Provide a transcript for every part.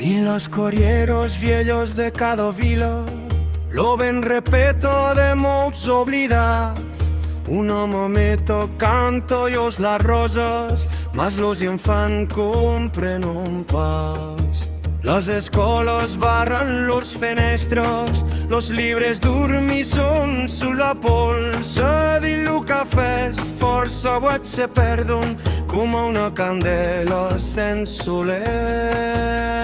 Y los corrieros viejos de cada vila lo ben repeto de mots oblidats. Un home meto canto los las roses, mas los infants compren un pas. Les escoles barren los fenestros, los llibres dormisson sulla polsa. Di lo cafè força buet se perdon come una candela sense soleil.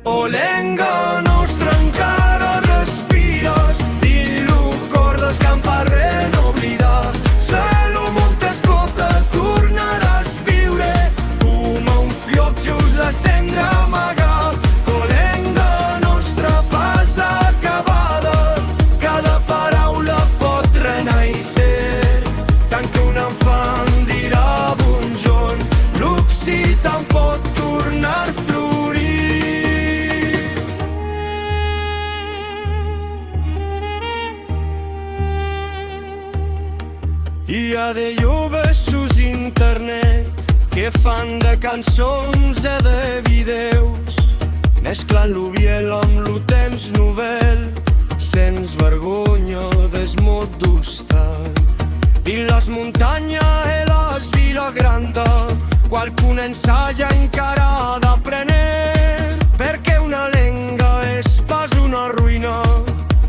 Olenga nostra encara respires, diu cordes que em parren oblidar. Se lo Montescota tornaràs viure com un fioc just la cendra amagat. Olenga nostra pas acabada, cada paraula pot renaixer. Tant que un enfant dirà bonjorn, l'occità en pot tornar a florir. Hi ha de joves sus internet que fan de cançons i de vídeos, mesclant lo biel amb lo temps novel, sens vergonya desmodustant. I les muntanyes i les viles grandes, qualcun ensaja encara d'aprender, perquè una lenga és pas una ruïna,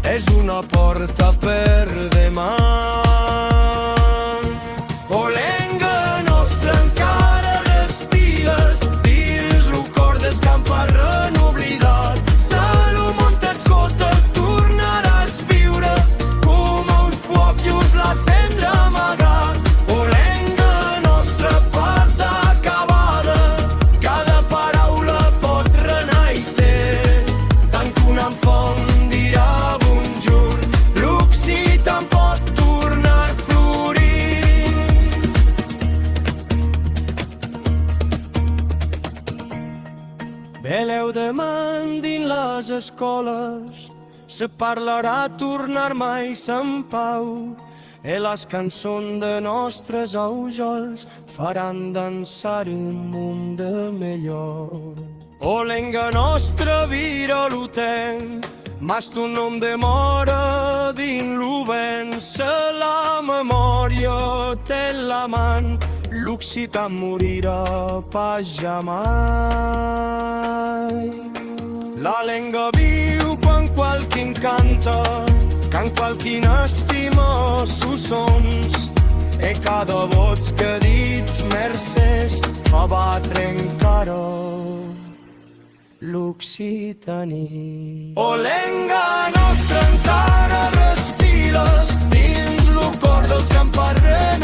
és una porta per demà. Olenga nostra encara respires, dins lo cordes que em parren oblidat. Salo Montescota tornaràs viure com un foc just la cendra amagat. Olenga nostra pas acabada, cada paraula pot renaixer. Tant que un enfant dirà bonjorn, l'occità en pot tornar a florir. Veleu demà dins les escoles, se parlarà tornar mai en pau, i les cançons de nostres aujols faran dansar un munt de millor. Olenga nostra vira l'utent, mas tu nom demora dins lo vent. Se la memòria té la man, l'occità morirà pas jamai. La lenga viu quan qualquin canta, quan qualquin estima sus sons, i cada vots que dits mercès fa batre encara l'occitaní. Olenga nostra encara respires, dins lo cor dels que em parren